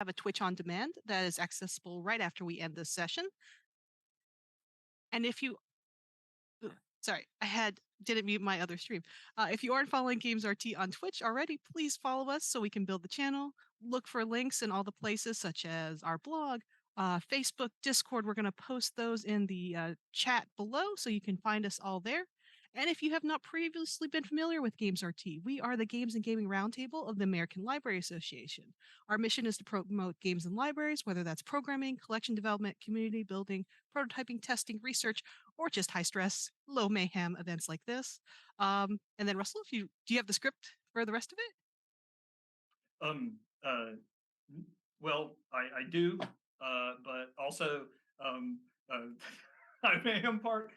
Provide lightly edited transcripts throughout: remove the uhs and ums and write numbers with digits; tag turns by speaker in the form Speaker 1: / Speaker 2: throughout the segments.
Speaker 1: have a Twitch on demand that is accessible right after we end this session. And if you, sorry, didn't mute my other stream. If you aren't following GamesRT on Twitch already, please follow us so we can build the channel. Look for links in all the places such as our blog, Facebook, Discord. We're going to post those in the chat below so you can find us all there. And if you have not previously been familiar with GamesRT, we are the Games and Gaming Roundtable of the American Library Association. Our mission is to promote games in libraries, whether that's programming, collection development, community building, prototyping, testing, research, or just high stress, low mayhem events like this. And then Russell, do you have the script for the rest of it?
Speaker 2: Um, uh, well, I do, but also, I am part.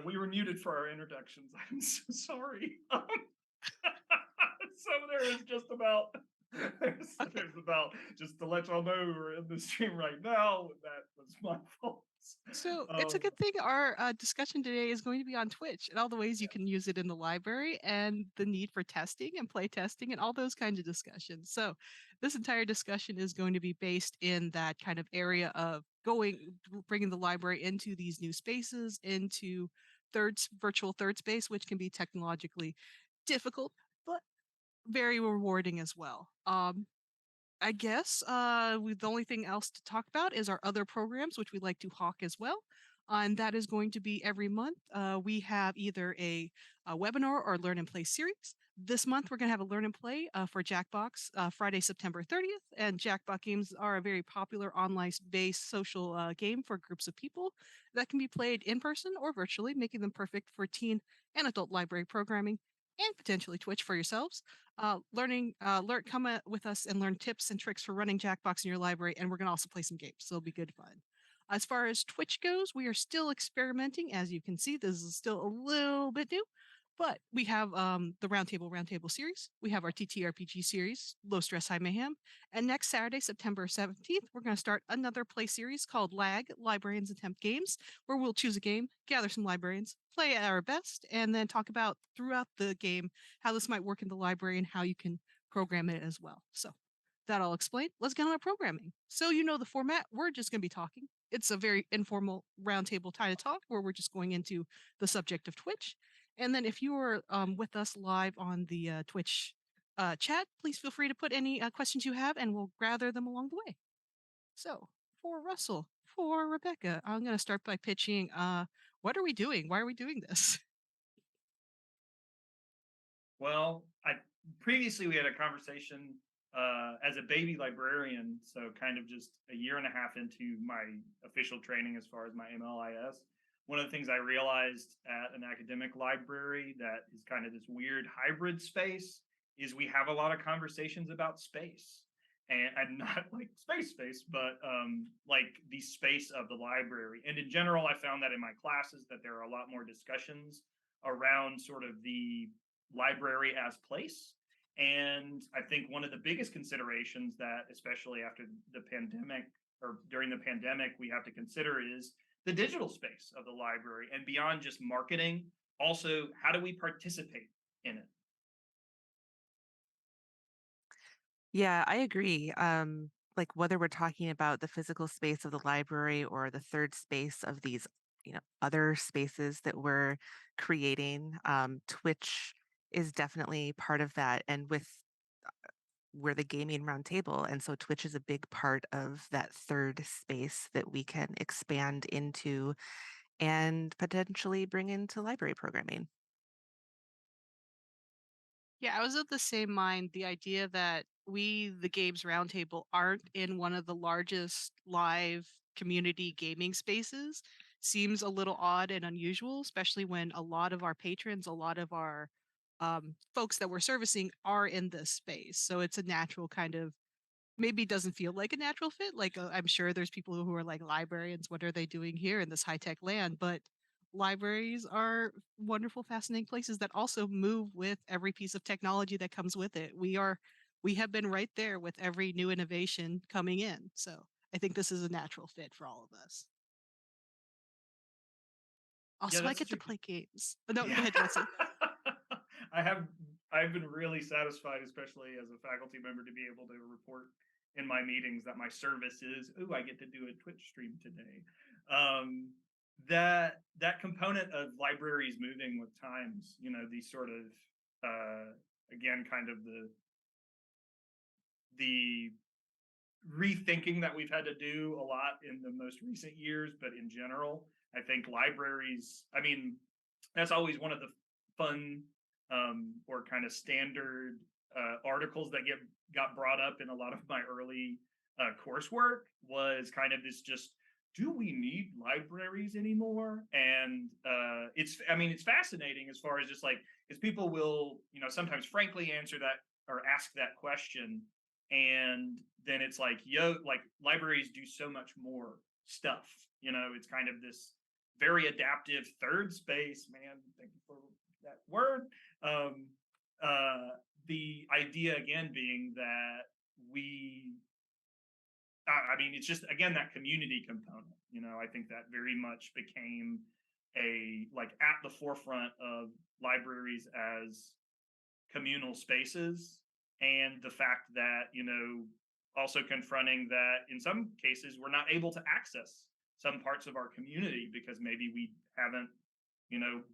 Speaker 2: We were muted for our introductions. I'm so sorry. So there is just about there's about just to let y'all know we're in the stream right now. That was my fault.
Speaker 1: So it's a good thing our discussion today is going to be on Twitch and all the ways you can use it in the library and the need for testing and play testing and all those kinds of discussions. So this entire discussion is going to be based in that kind of area of bringing the library into these new spaces, into virtual third space, which can be technologically difficult, but very rewarding as well. I guess the only thing else to talk about is our other programs, which we like to hawk as well. And that is going to be every month. We have either a webinar or learn and play series. This month, we're going to have a learn and play for Jackbox Friday, September 30th. And Jackbox games are a very popular online-based social game for groups of people that can be played in person or virtually, making them perfect for teen and adult library programming and potentially Twitch for yourselves. Come with us and learn tips and tricks for running Jackbox in your library, and we're gonna also play some games, so it'll be good fun. As far as Twitch goes, we are still experimenting. As you can see, this is still a little bit new, but we have the Roundtable series. We have our TTRPG series, Low Stress High Mayhem, and next Saturday, September 17th, we're going to start another play series called LAG, Librarians Attempt Games, where we'll choose a game, gather some librarians, play at our best, and then talk about throughout the game how this might work in the library and how you can program it as well. So that all explained. Let's get on our programming. So you know the format. We're just going to be talking. It's a very informal roundtable kind of talk where we're just going into the subject of Twitch. And then if you are with us live on the Twitch chat, please feel free to put any questions you have and we'll gather them along the way. So for Russell, for Rebecca, I'm going to start by pitching what are we doing? Why are we doing this?
Speaker 2: Well, previously we had a conversation as a baby librarian, so kind of just a year and a half into my official training as far as my MLIS. One of the things I realized at an academic library that is kind of this weird hybrid space is we have a lot of conversations about space. And not like space, but like the space of the library. And in general, I found that in my classes that there are a lot more discussions around sort of the library as place. And I think one of the biggest considerations that, especially after the pandemic or during the pandemic, we have to consider is the digital space of the library and beyond just marketing. Also, how do we participate in it?
Speaker 3: Yeah, I agree. Like whether we're talking about the physical space of the library or the third space of these, other spaces that we're creating, Twitch is definitely part of that. And we're the gaming roundtable, and so Twitch is a big part of that third space that we can expand into and potentially bring into library programming.
Speaker 1: Yeah, I was of the same mind. The idea that we, the Games Roundtable, aren't in one of the largest live community gaming spaces seems a little odd and unusual, especially when a lot of our patrons, a lot of our folks that we're servicing are in this space. So it's a natural kind of maybe doesn't feel like a natural fit. Like I'm sure there's people who are like librarians. What are they doing here in this high tech land? But libraries are wonderful, fascinating places that also move with every piece of technology that comes with it. We have been right there with every new innovation coming in. So I think this is a natural fit for all of us. Also,
Speaker 2: Yeah,
Speaker 1: I get to play games. No, yeah. Go ahead, Russell.
Speaker 2: I've been really satisfied, especially as a faculty member, to be able to report in my meetings that my service is, "Ooh, I get to do a Twitch stream today." Um, that component of libraries moving with times, these sort of again, kind of the rethinking that we've had to do a lot in the most recent years, but in general, I think libraries, I mean, that's always one of the fun or kind of standard articles that get got brought up in a lot of my early coursework was kind of this just, do we need libraries anymore? And I mean, it's fascinating as far as just like, because people will, sometimes frankly answer that or ask that question, and then it's like, like libraries do so much more stuff. It's kind of this very adaptive third space, man, thank you for that word. um the idea again being that we I mean, it's just again that community component. I think that very much became a like at the forefront of libraries as communal spaces, and the fact that also confronting that in some cases we're not able to access some parts of our community because maybe we haven't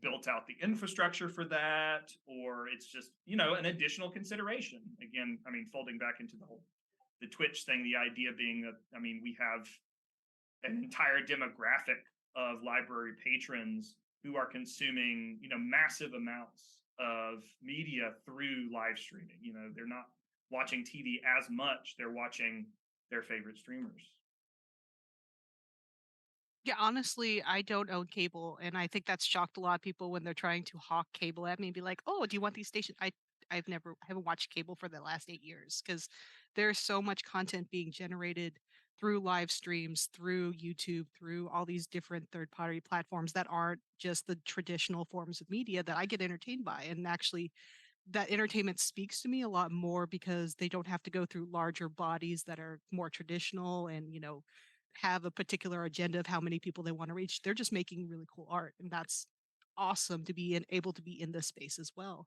Speaker 2: built out the infrastructure for that, or it's just an additional consideration. Again, I mean, folding back into the Twitch thing, the idea being that, I mean, we have an entire demographic of library patrons who are consuming massive amounts of media through live streaming. They're not watching TV as much, they're watching their favorite streamers.
Speaker 1: Yeah, honestly, I don't own cable, and I think that's shocked a lot of people when they're trying to hawk cable at me and be like, "Oh, do you want these stations?" I haven't watched cable for the last 8 years because there's so much content being generated through live streams, through YouTube, through all these different third-party platforms that aren't just the traditional forms of media that I get entertained by. And actually, that entertainment speaks to me a lot more because they don't have to go through larger bodies that are more traditional and, have a particular agenda of how many people they want to reach. They're just making really cool art. And that's awesome to be able to be in this space as well.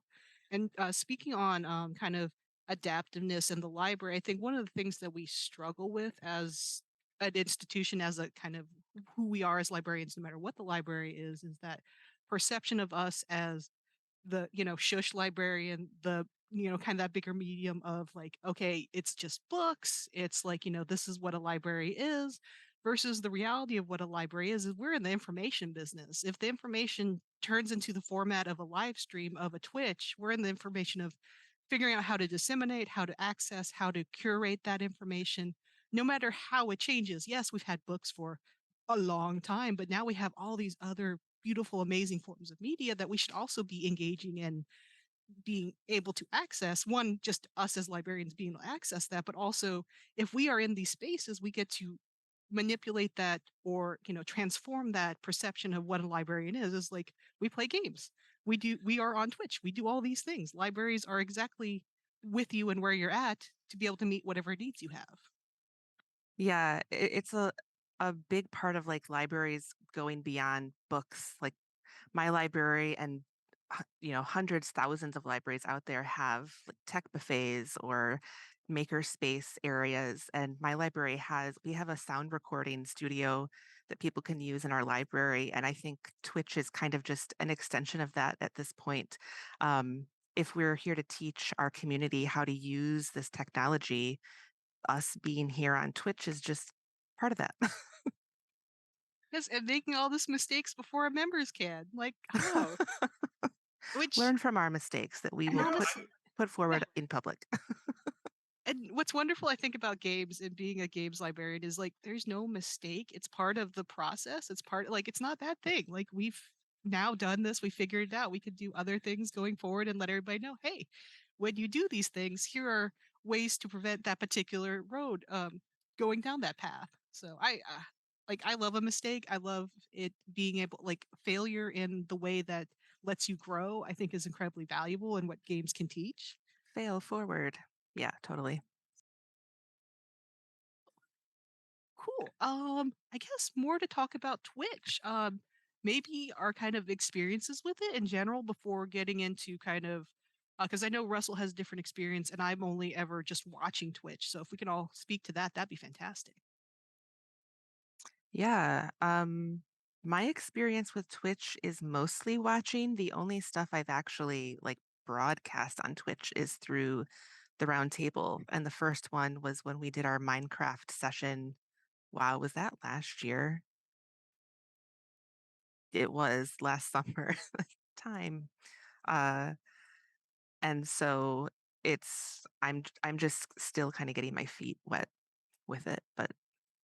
Speaker 1: And speaking on kind of adaptiveness in the library, I think one of the things that we struggle with as an institution, as a kind of who we are as librarians, no matter what the library is that perception of us as the shush librarian, the kind of that bigger medium of like, okay, it's just books, it's like, this is what a library is, versus the reality of what a library is we're in the information business. If the information turns into the format of a live stream of a Twitch, we're in the information of figuring out how to disseminate, how to access, how to curate that information, no matter how it changes. Yes, we've had books for a long time, but now we have all these other beautiful, amazing forms of media that we should also be engaging in, being able to access. One, just us as librarians being able to access that, but also if we are in these spaces, we get to manipulate that or transform that perception of what a librarian is like we play games, we are on Twitch, we do all these things. Libraries are exactly with you and where you're at to be able to meet whatever needs you have.
Speaker 3: Yeah, it's a big part of like libraries going beyond books. Like my library and hundreds, thousands of libraries out there have like tech buffets or maker space areas. And my library we have a sound recording studio that people can use in our library. And I think Twitch is kind of just an extension of that at this point. If we're here to teach our community how to use this technology, us being here on Twitch is just part of that.
Speaker 1: Yes, and making all this mistakes before our members can, like, how? Which,
Speaker 3: Learn from our mistakes that we
Speaker 1: and
Speaker 3: will
Speaker 1: honestly,
Speaker 3: put
Speaker 1: yeah.
Speaker 3: forward in public.
Speaker 1: And what's wonderful, I think, about games and being a games librarian is like there's no mistake. It's part of the process. It's part, like, it's not a bad thing. Like, we've now done this, we figured it out. We could do other things going forward and let everybody know, hey, when you do these things, here are ways to prevent that particular road going down that path. So I love a mistake. I love it being able, like, failure in the way that lets you grow, I think is incredibly valuable and what games can teach.
Speaker 3: Fail forward. Yeah, totally.
Speaker 1: Cool. I guess more to talk about Twitch. Maybe our kind of experiences with it in general before getting into kind of Because I know Russell has a different experience, and I'm only ever just watching Twitch. So if we can all speak to that, that'd be fantastic.
Speaker 3: Yeah. My experience with Twitch is mostly watching. The only stuff I've actually like broadcast on Twitch is through the round table. And the first one was when we did our Minecraft session. Wow, was that last year? It was last summer. Time. Uh, and so I'm just still kind of getting my feet wet with it, but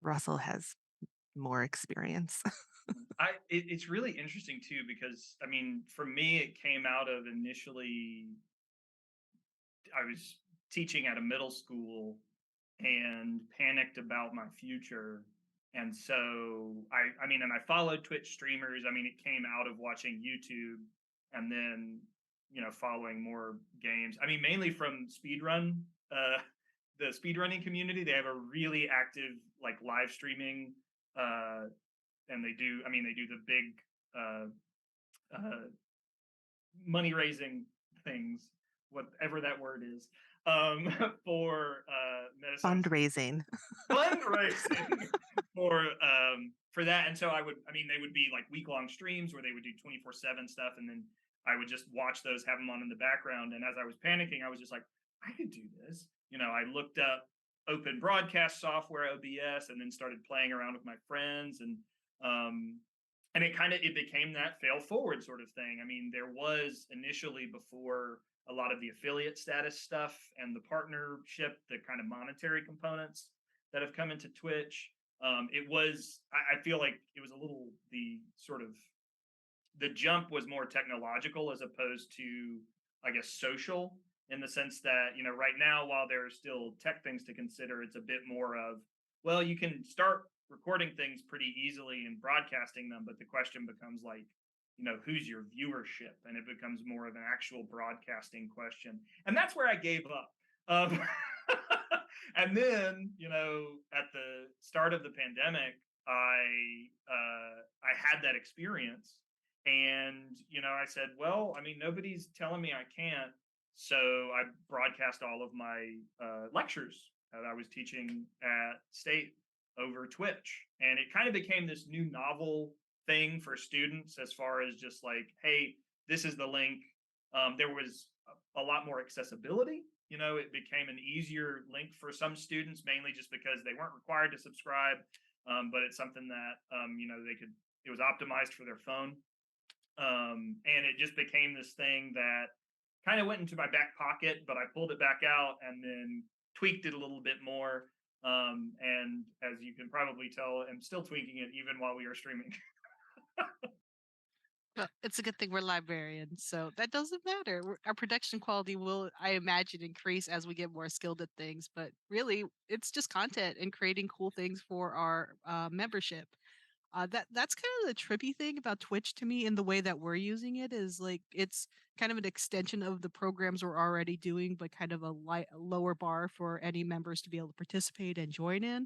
Speaker 3: Russell has more experience.
Speaker 2: It's really interesting too because I mean, for me, it came out of initially I was teaching at a middle school and panicked about my future. And so I mean, and I followed Twitch streamers. I mean, it came out of watching YouTube and then, following more games. I mean, mainly from speedrun, the speedrunning community. They have a really active like live streaming, uh, and they do the big uh, uh, money raising things, whatever that word is, um, for medicine
Speaker 3: Fundraising.
Speaker 2: fundraising for that. And so they would be like week long streams where they would do 24/7 stuff, and then I would just watch those, have them on in the background. And as I was panicking, I was just like, I could do this. I looked up open broadcast software, OBS, and then started playing around with my friends, um, and it became that fail forward sort of thing. I mean, there was initially, before a lot of the affiliate status stuff and the partnership, the kind of monetary components that have come into Twitch. I feel like it was a little, the jump was more technological as opposed to, I guess, social, in the sense that, right now, while there are still tech things to consider, it's a bit more of, well, you can start recording things pretty easily and broadcasting them, but the question becomes like, who's your viewership? And it becomes more of an actual broadcasting question. And that's where I gave up. Um, and then, at the start of the pandemic, I had that experience, and I said, well, I mean, nobody's telling me I can't, so I broadcast all of my lectures that I was teaching at State over Twitch, and it kind of became this new novel thing for students, as far as just like, hey, this is the link. There was a lot more accessibility. It became an easier link for some students, mainly just because they weren't required to subscribe, but it's something that they could. It was optimized for their phone, and it just became this thing that kind of went into my back pocket. But I pulled it back out and then tweaked it a little bit more. And as you can probably tell, I'm still tweaking it even while we are streaming.
Speaker 1: Well, it's a good thing we're librarians, so that doesn't matter. Our production quality will, I imagine, increase as we get more skilled at things. But really, it's just content and creating cool things for our membership. That's kind of the trippy thing about Twitch to me in the way that we're using it is like it's kind of an extension of the programs we're already doing, but kind of a lower bar for any members to be able to participate and join in.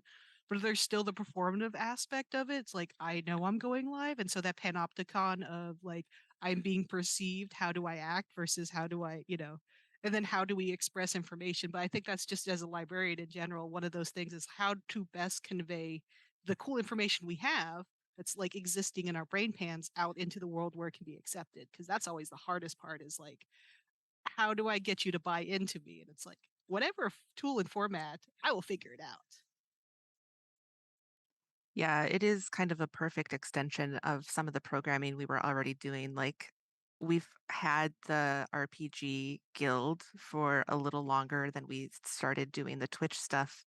Speaker 1: But there's still the performative aspect of it. It's like I know I'm going live, and so that panopticon of like I'm being perceived. How do I act versus how do I, and then how do we express information? But I think that's just as a librarian in general, one of those things is how to best convey the cool information we have that's like existing in our brain pans out into the world where it can be accepted, because that's always the hardest part is like how do I get you to buy into me? And it's like whatever tool and format, I will figure it out.
Speaker 3: Yeah, it is kind of a perfect extension of some of the programming we were already doing. Like, we've had the RPG guild for a little longer than we started doing the Twitch stuff.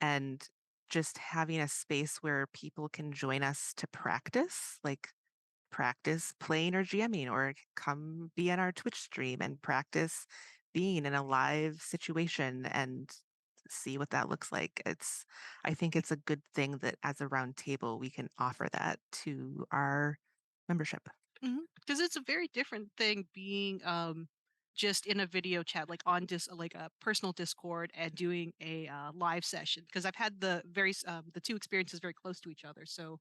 Speaker 3: And just having a space where people can join us to practice, like practice playing or GMing, or come be in our Twitch stream and practice being in a live situation and see what that looks like. I think it's a good thing that as a round table we can offer that to our membership.
Speaker 1: Because it's a very different thing being just in a video chat, like on like a personal Discord and doing a live session. Because I've had the two experiences very close to each other. So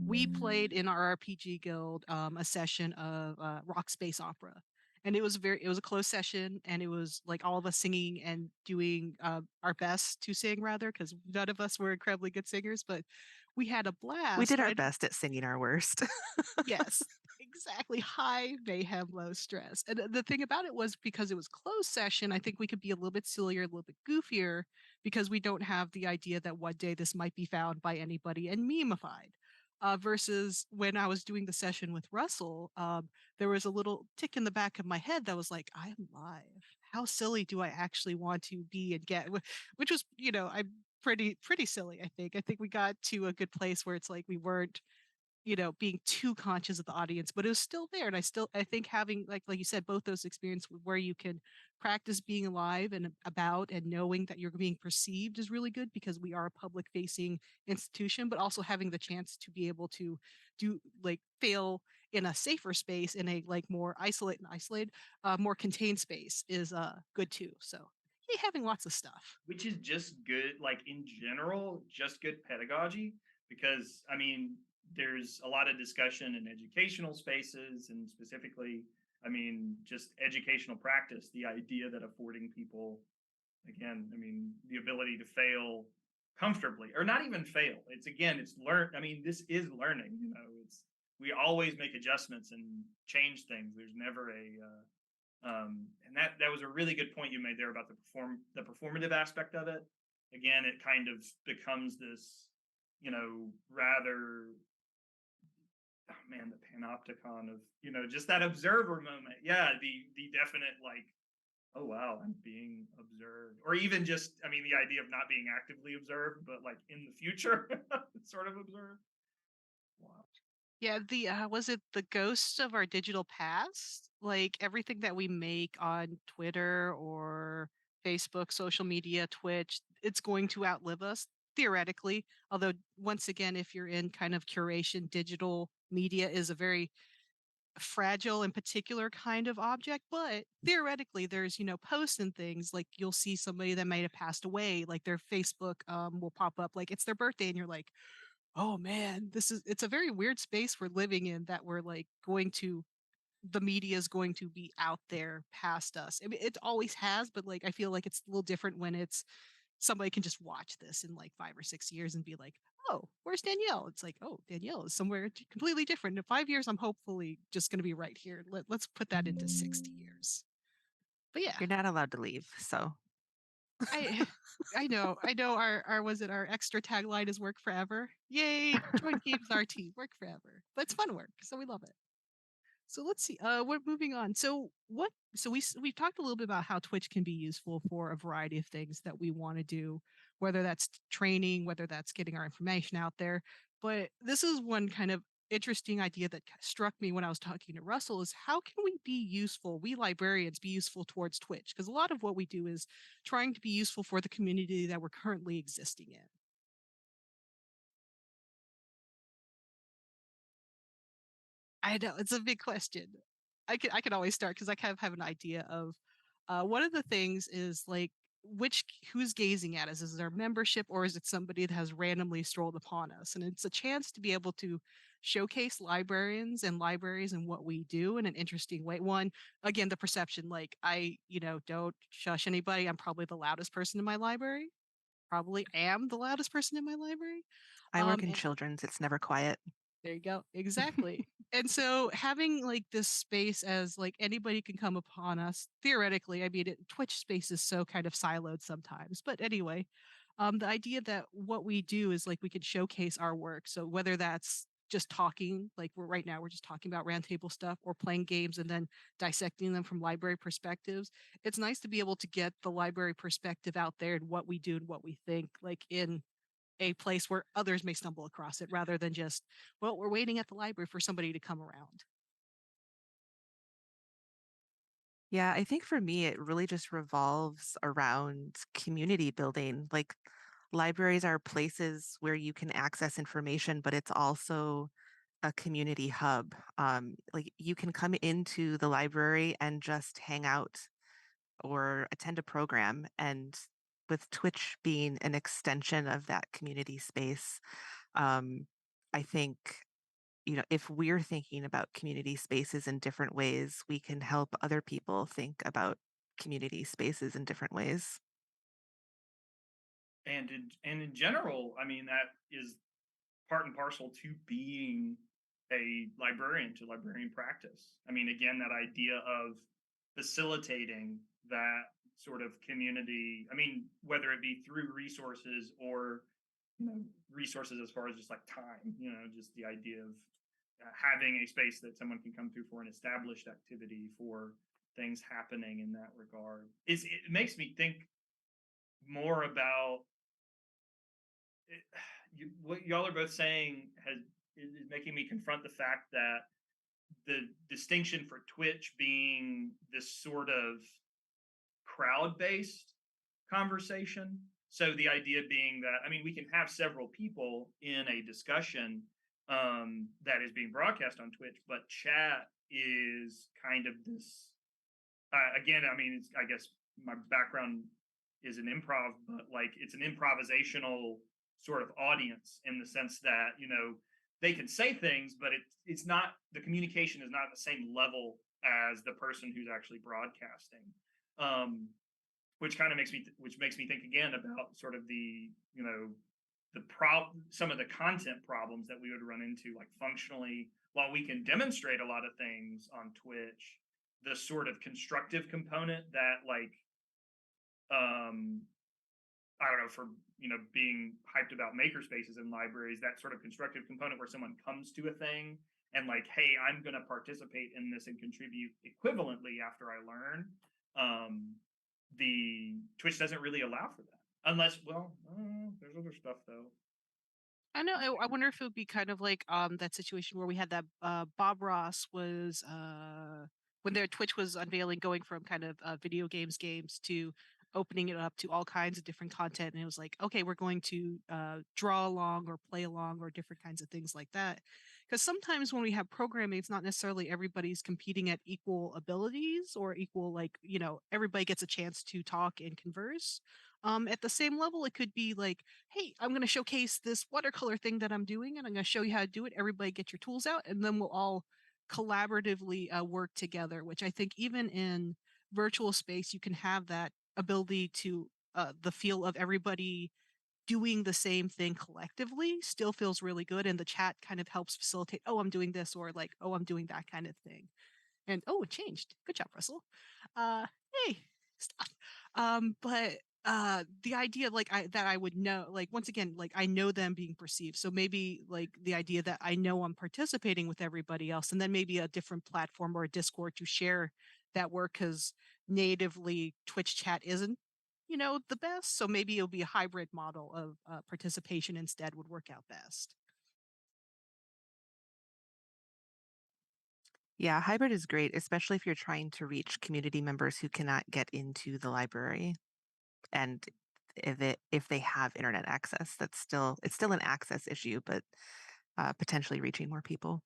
Speaker 1: we played in our RPG guild a session of rock space opera, and it was a closed session, and it was like all of us singing and doing our best to sing rather, because none of us were incredibly good singers, but we had a
Speaker 3: We
Speaker 1: blast.
Speaker 3: did our best at singing our worst.
Speaker 1: Yes, exactly. High mayhem, low stress. And the thing about it was because it was closed session, I think we could be a little bit sillier, a little bit goofier because we don't have the idea that one day this might be found by anybody and memeified. Versus when I was doing the session with Russell, there was a little tick in the back of my head that was like, I'm live. How silly do I actually want to be and get? Which was, I'm pretty silly, I think. I think we got to a good place where it's like we weren't being too conscious of the audience, but it was still there. And I think having like you said, both those experiences where you can practice being alive and about and knowing that you're being perceived is really good because we are a public facing institution, but also having the chance to be able to do like fail in a safer space in a like more isolated, more contained space is good too. So yeah, having lots of stuff.
Speaker 2: which is just good, like in general, just good pedagogy. Because I mean, there's a lot of discussion in educational spaces, and specifically, I mean, just educational practice. The idea that affording people, again, I mean, the ability to fail comfortably, or not even fail. It's again, it's learn. I mean, this is learning. It's we always make adjustments and change things. There's never and that was a really good point you made there about the performative aspect of it. Again, it kind of becomes this, rather, oh man, the panopticon of, just that observer moment. Yeah, the definite like, oh wow, I'm being observed, or even just, I mean, the idea of not being actively observed, but like in the future, sort of observed. Wow.
Speaker 1: Yeah, the was it the ghosts of our digital past? Like everything that we make on Twitter or Facebook, social media, Twitch, it's going to outlive us theoretically. Although once again, if you're in kind of curation, digital media is a very fragile and particular kind of object, but theoretically there's, posts and things like you'll see somebody that might have passed away, like their Facebook will pop up like it's their birthday and you're like, oh man, it's a very weird space we're living in that we're like going to the media is going to be out there past us. I mean, it always has, but like I feel like it's a little different when it's somebody can just watch this in like 5 or 6 years and be like, oh, where's Danielle? It's like, oh, Danielle is somewhere completely different. In 5 years, I'm hopefully just going to be right here. Let's put that into 60 years. But yeah,
Speaker 3: You're not allowed to leave. So
Speaker 1: I I know our was it our extra tagline is work forever. Yay, join GameRT, work forever. But it's fun work, so we love it. So let's see. We're moving on. So what? So we've talked a little bit about how Twitch can be useful for a variety of things that we want to do, whether that's training, whether that's getting our information out there. But this is one kind of interesting idea that struck me when I was talking to Russell is how can we be useful, we librarians be useful towards Twitch? Because a lot of what we do is trying to be useful for the community that we're currently existing in. I know it's a big question. I can always start because I kind of have an idea of one of the things is like which who's gazing at us. Is it our membership or is it somebody that has randomly strolled upon us? And it's a chance to be able to showcase librarians and libraries and what we do in an interesting way. One, again, the perception, like I, don't shush anybody. I'm probably the loudest person in my library. Probably am the loudest person in my library.
Speaker 3: I work in
Speaker 1: And
Speaker 3: children's. It's never quiet.
Speaker 1: there you go. Exactly. And so having like this space as like anybody can come upon us theoretically, I mean, Twitch space is so kind of siloed sometimes. But anyway, the idea that what we do is like we can showcase our work. So whether that's just talking, like we're right now, we're just talking about roundtable stuff or playing games and then dissecting them from library perspectives. It's nice to be able to get the library perspective out there and what we do and what we think, like in a place where others may stumble across it rather than just, well, we're waiting at the library for somebody to come around.
Speaker 3: Yeah, I think for me, it really just revolves around community building. Like libraries are places where you can access information, but it's also a community hub. Like you can come into the library and just hang out or attend a program. And with Twitch being an extension of that community space, um, I think if we're thinking about community spaces in different ways, we can help other people think about community spaces in different ways.
Speaker 2: And in general, I mean, that is part and parcel to being a librarian, to librarian practice. I mean, again, that idea of facilitating that sort of community. I mean, whether it be through resources or resources as far as just like time, just the idea of having a space that someone can come through for an established activity, for things happening in that regard. It makes me think more about it, what y'all are both saying is making me confront the fact that the distinction for Twitch being this sort of crowd based conversation. So the idea being that, I mean, we can have several people in a discussion that is being broadcast on Twitch, but chat is kind of this. Again, I mean, I guess my background is an improv, but like it's an improvisational sort of audience in the sense that they can say things, but it's not, the communication is not at the same level as the person who's actually broadcasting. Which kind of makes me think again about sort of some of the content problems that we would run into, like functionally, while we can demonstrate a lot of things on Twitch, the sort of constructive component that like I don't know, for being hyped about maker spaces in libraries, that sort of constructive component where someone comes to a thing and like, hey, I'm going to participate in this and contribute equivalently after I learn. The Twitch doesn't really allow for that, unless, well, there's other stuff though.
Speaker 1: I know. I wonder if it would be kind of like that situation where we had that Bob Ross was when their Twitch was unveiling, going from kind of video games to opening it up to all kinds of different content, and it was like, okay, we're going to draw along or play along or different kinds of things like that. Because sometimes when we have programming, it's not necessarily everybody's competing at equal abilities or equal, like, everybody gets a chance to talk and converse. At the same level, it could be like, hey, I'm going to showcase this watercolor thing that I'm doing, and I'm going to show you how to do it. Everybody get your tools out, and then we'll all collaboratively work together, which I think even in virtual space, you can have that ability to the feel of everybody doing the same thing collectively still feels really good. And the chat kind of helps facilitate, oh, I'm doing this, or like, oh, I'm doing that kind of thing. And oh, it changed. Good job, Russell. Uh, hey, stop. But the idea, like, that I would know, like, once again, like, I know them being perceived. So maybe like the idea that I know I'm participating with everybody else, and then maybe a different platform or a Discord to share that work, because natively Twitch chat isn't, the best. So maybe it'll be a hybrid model of participation instead would work out best.
Speaker 3: Yeah, hybrid is great, especially if you're trying to reach community members who cannot get into the library. And if they have internet access, it's still an access issue, but potentially reaching more people.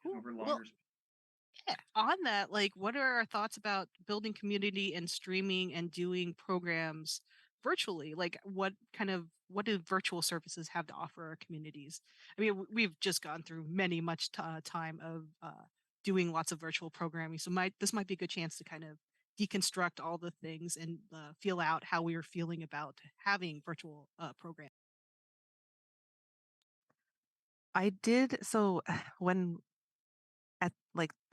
Speaker 1: Cool.
Speaker 2: Over
Speaker 1: Well,
Speaker 2: longer.
Speaker 1: yeah, on that, like, what are our thoughts about building community and streaming and doing programs virtually? Like, what do virtual services have to offer our communities? I mean, we've just gone through much time of doing lots of virtual programming, so this might be a good chance to kind of deconstruct all the things and feel out how we are feeling about having virtual programs.
Speaker 3: I did so when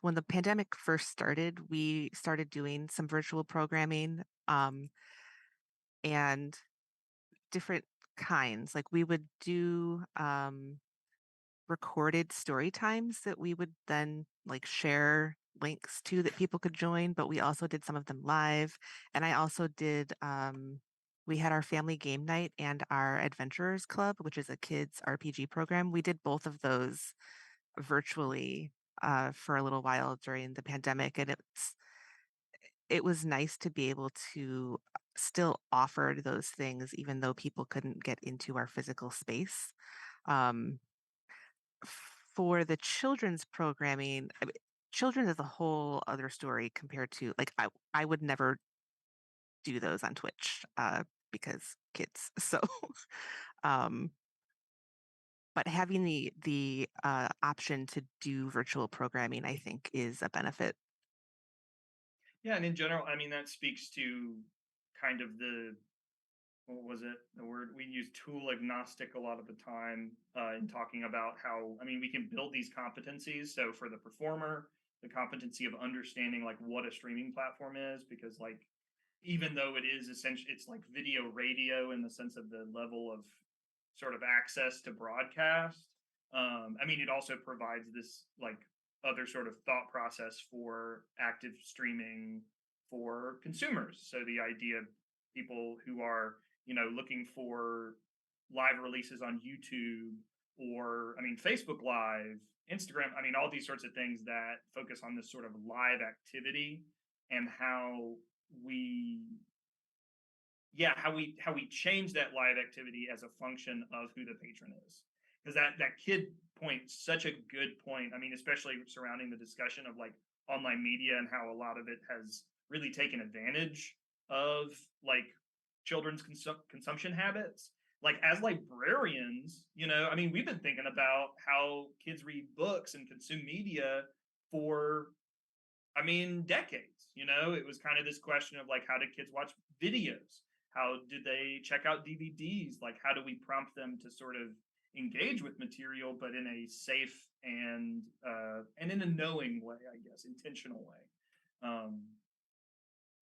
Speaker 3: when the pandemic first started, we started doing some virtual programming, and different kinds. Like we would do recorded story times that we would then like share links to that people could join, but we also did some of them live. And I also did we had our family game night and our adventurers club, which is a kids RPG program. We did both of those virtually for a little while during the pandemic, and it was nice to be able to still offer those things even though people couldn't get into our physical space. Um, for the children's programming, I mean, children is a whole other story compared to like I would never do those on Twitch because kids. So um but having the option to do virtual programming, I think, is a benefit.
Speaker 2: Yeah, and in general, I mean, that speaks to kind of the what was it? The word we use tool agnostic a lot of the time in talking about how I mean we can build these competencies. So for the performer, the competency of understanding like what a streaming platform is, because like even though it is essentially it's like video radio in the sense of the level of sort of access to broadcast. I mean, it also provides this like other sort of thought process for active streaming for consumers. So the idea of people who are looking for live releases on YouTube or I mean Facebook Live, Instagram, I mean all these sorts of things that focus on this sort of live activity and how we how we change that live activity as a function of who the patron is, because that kid point such a good point. I mean, especially surrounding the discussion of like online media and how a lot of it has really taken advantage of like children's consumption habits. Like as librarians, I mean, we've been thinking about how kids read books and consume media for I mean, decades. It was kind of this question of like, how did kids watch videos? How did they check out DVDs? Like, how do we prompt them to sort of engage with material, but in a safe and in a knowing way, I guess, intentional way.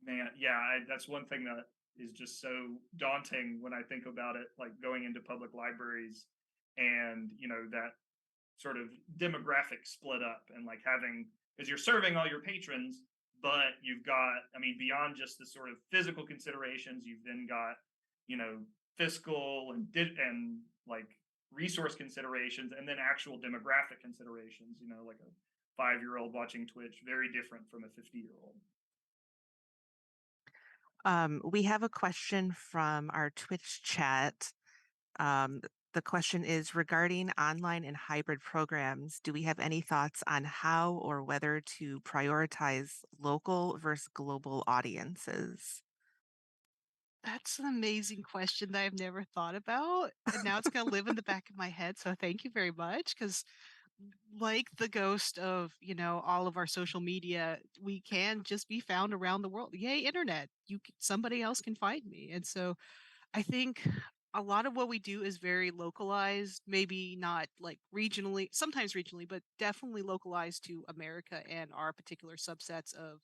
Speaker 2: Man, yeah, that's one thing that is just so daunting when I think about it, like going into public libraries and that sort of demographic split up and like having because you're serving all your patrons, but you've got I mean beyond just the sort of physical considerations, you've then got fiscal and like resource considerations and then actual demographic considerations. Like a 5-year-old watching Twitch, very different from a 50-year-old.
Speaker 3: We have a question from our Twitch chat. Um, the question is regarding online and hybrid programs. Do we have any thoughts on how or whether to prioritize local versus global audiences?
Speaker 1: That's an amazing question that I've never thought about. And now it's going to live in the back of my head. So thank you very much. Because, like the ghost of, all of our social media, we can just be found around the world. Yay, internet. Somebody else can find me. And so I think a lot of what we do is very localized, maybe not like regionally, sometimes regionally, but definitely localized to America and our particular subsets of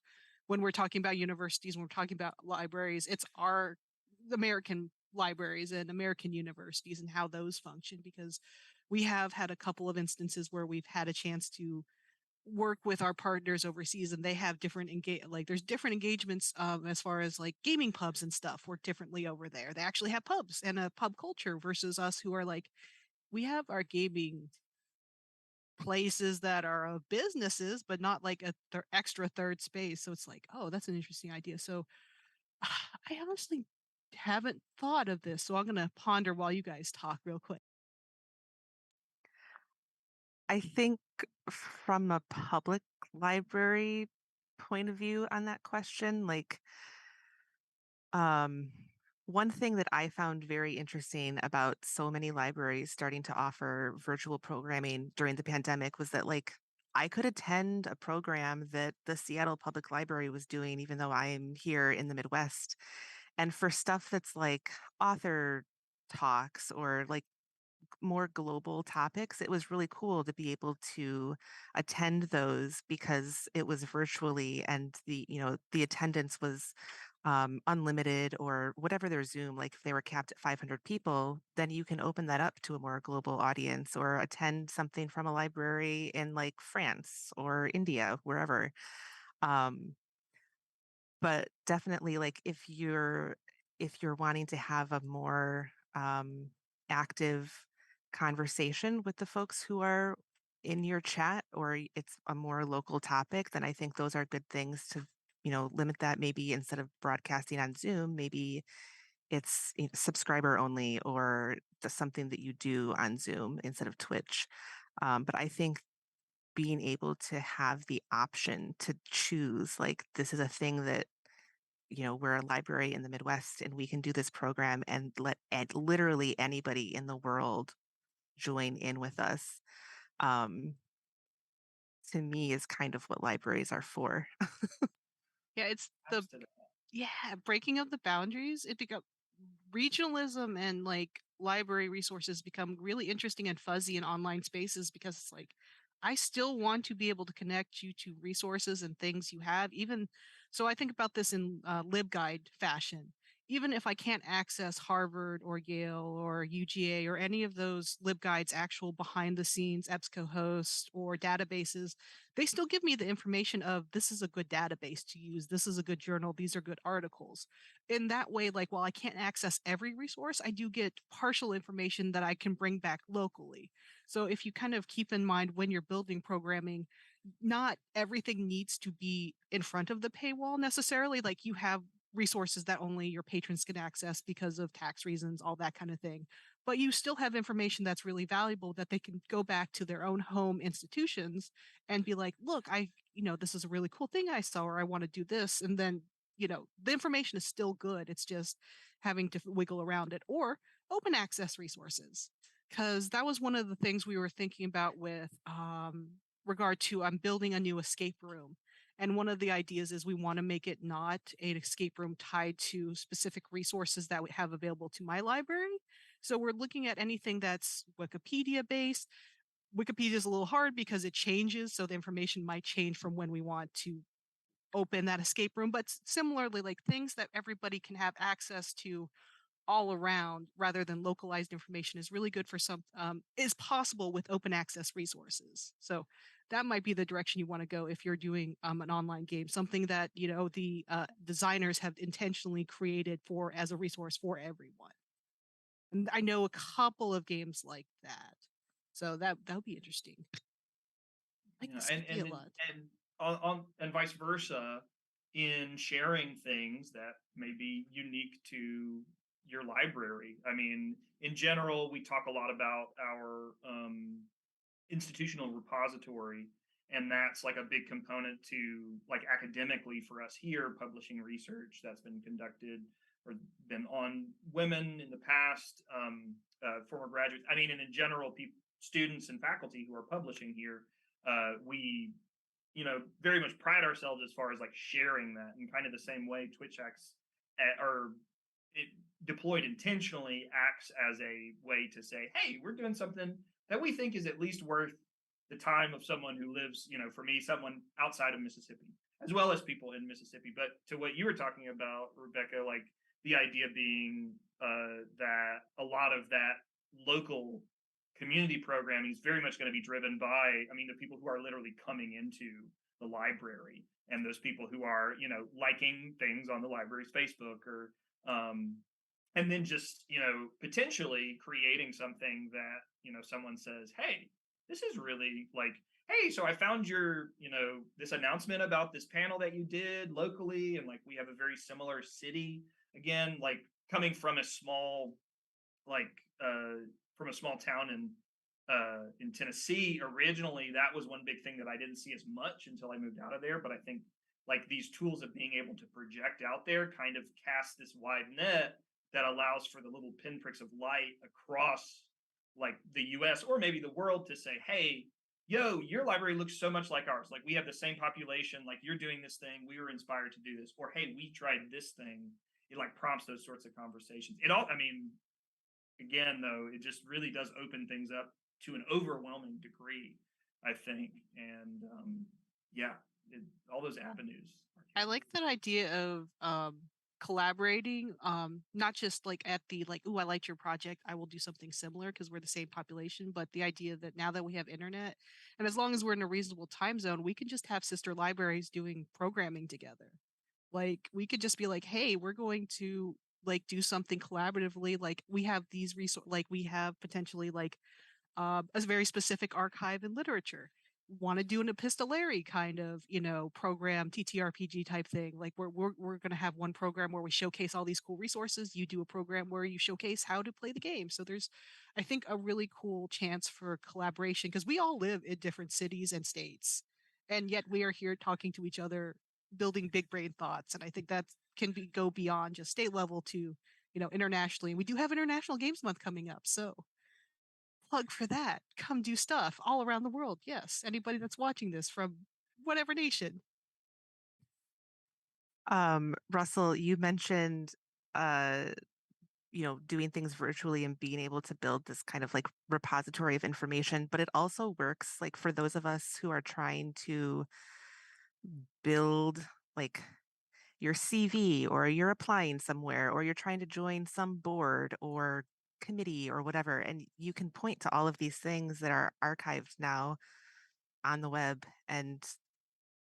Speaker 1: when we're talking about universities, when we're talking about libraries, it's our American libraries and American universities and how those function because we have had a couple of instances where we've had a chance to work with our partners overseas and they have different there's different engagements as far as like gaming pubs and stuff work differently over there. They actually have pubs and a pub culture versus us who are like we have our gaming places that are businesses but not like a extra third space, so it's like, oh, that's an interesting idea. So I honestly haven't thought of this, so I'm going to ponder while you guys talk real quick.
Speaker 3: I think from a public library point of view on that question, like um, one thing that I found very interesting about so many libraries starting to offer virtual programming during the pandemic was that, like, I could attend a program that the Seattle Public Library was doing, even though I am here in the Midwest. And for stuff that's like author talks or like more global topics, it was really cool to be able to attend those because it was virtually and the attendance was unlimited or whatever their Zoom, like if they were capped at 500 people, then you can open that up to a more global audience or attend something from a library in like France or India, wherever. Um, but definitely like if you're wanting to have a more active conversation with the folks who are in your chat or it's a more local topic, then I think those are good things to limit that. Maybe instead of broadcasting on Zoom, maybe it's subscriber only or something that you do on Zoom instead of Twitch. But I think being able to have the option to choose, like, this is a thing that we're a library in the Midwest and we can do this program and let literally anybody in the world join in with us, um, to me is kind of what libraries are for.
Speaker 1: Yeah, it's the
Speaker 2: Absolutely.
Speaker 1: yeah, breaking of the boundaries. It become regionalism and like library resources become really interesting and fuzzy in online spaces because it's like I still want to be able to connect you to resources and things you have. Even so, I think about this in LibGuide fashion. Even if I can't access Harvard or Yale or UGA or any of those LibGuide's actual behind the scenes EBSCO hosts or databases, they still give me the information of this is a good database to use. This is a good journal. These are good articles. In that way, like while I can't access every resource, I do get partial information that I can bring back locally. So if you kind of keep in mind when you're building programming, not everything needs to be in front of the paywall necessarily. Like you have resources that only your patrons can access because of tax reasons, all that kind of thing. But you still have information that's really valuable that they can go back to their own home institutions and be like, look, this is a really cool thing I saw, or I want to do this. And then, the information is still good. It's just having to wiggle around it or open access resources. Because that was one of the things we were thinking about with regard to I'm building a new escape room. And one of the ideas is we want to make it not an escape room tied to specific resources that we have available to my library. So we're looking at anything that's Wikipedia based. Wikipedia is a little hard because it changes, so the information might change from when we want to open that escape room. But similarly, like things that everybody can have access to all around rather than localized information is really good for some is possible with open access resources. So that might be the direction you want to go if you're doing an online game, something that the designers have intentionally created for as a resource for everyone. And I know a couple of games like that, so that would be interesting. I like
Speaker 2: Yeah,
Speaker 1: this idea a lot.
Speaker 2: and and vice versa in sharing things that may be unique to your library. I mean, in general, we talk a lot about our institutional repository, and that's like a big component to like academically for us here, publishing research that's been conducted or been on women in the past, former graduates. I mean, and in general, people, students and faculty who are publishing here, we very much pride ourselves as far as like sharing that in kind of the same way Twitch acts or it deployed intentionally acts as a way to say, hey, we're doing something that we think is at least worth the time of someone who lives, for me, someone outside of Mississippi, as well as people in Mississippi. But to what you were talking about, Rebecca, like the idea being that a lot of that local community programming is very much going to be driven by, I mean, the people who are literally coming into the library and those people who are, liking things on the library's Facebook or, and then just, potentially creating something that, someone says, hey, this is really like, hey, so I found your, this announcement about this panel that you did locally. And like, we have a very similar city again, like coming from a small, like, from a small town in Tennessee. Originally, that was one big thing that I didn't see as much until I moved out of there. But I think like these tools of being able to project out there kind of cast this wide net that allows for the little pinpricks of light across like the US or maybe the world to say, hey, yo, your library looks so much like ours. Like we have the same population, like you're doing this thing, we were inspired to do this, or hey, we tried this thing. It like prompts those sorts of conversations. It all, I mean, again, though, it just really does open things up to an overwhelming degree, I think. And yeah, all those avenues are
Speaker 1: I
Speaker 2: huge.
Speaker 1: like that idea of collaborating, not just like at the like, oh, I liked your project, I will do something similar because we're the same population, but the idea that now that we have internet, and as long as we're in a reasonable time zone, we can just have sister libraries doing programming together. Like we could just be like, hey, we're going to like do something collaboratively. Like we have these resources, like we have potentially like a very specific archive in literature. Want to do an epistolary kind of program, TTRPG type thing. Like we're going to have one program where we showcase all these cool resources. You do a program where you showcase how to play the game. So there's, I think, a really cool chance for collaboration because we all live in different cities and states, and yet we are here talking to each other, building big brain thoughts. And I think that can be go beyond just state level to internationally. We do have International Games Month coming up, so plug for that. Come do stuff all around the world. Yes, anybody that's watching this from whatever nation.
Speaker 3: Russell, you mentioned uh doing things virtually and being able to build this kind of like repository of information, but it also works like for those of us who are trying to build like your CV, or you're applying somewhere, or you're trying to join some board or committee or whatever, and you can point to all of these things that are archived now on the web and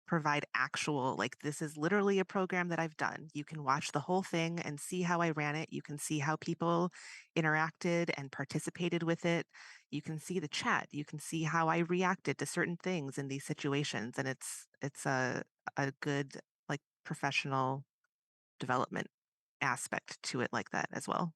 Speaker 3: provide actual, like, this is literally a program that I've done. You can watch the whole thing and see how I ran it. You can see how people interacted and participated with it. You can see the chat. You can see how I reacted to certain things in these situations. And it's a good like professional development aspect to it like that as well.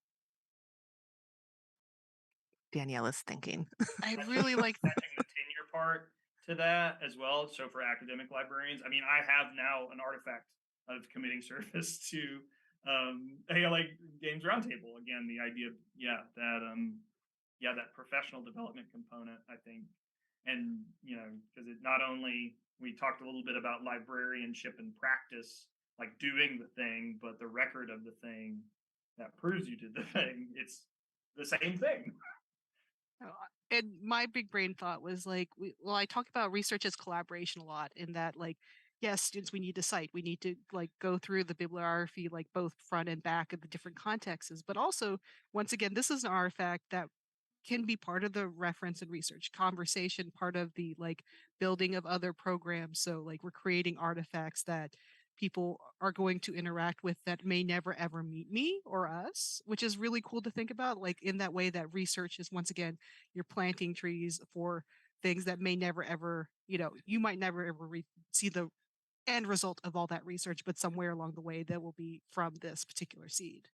Speaker 3: Danielle is thinking.
Speaker 1: I really like
Speaker 2: Attaching the tenure part to that as well. So for academic librarians, I mean, I have now an artifact of committing service to like Games Roundtable. Again, the idea, that professional development component, I think, and because it not only we talked a little bit about librarianship and practice, like doing the thing, but the record of the thing that proves you did the thing. It's the same thing.
Speaker 1: uh, and my big brain thought was like, I talk about research as collaboration a lot in that, like, yes, students, we need to cite, we need to like go through the bibliography, like both front and back of the different contexts, but also, once again, this is an artifact that can be part of the reference and research conversation, part of the like building of other programs. So like we're creating artifacts that people are going to interact with that may never ever meet me or us, which is really cool to think about. Like in that way that research is, once again, you're planting trees for things that may never ever, you might never ever see the end result of all that research, but somewhere along the way that will be from this particular seed.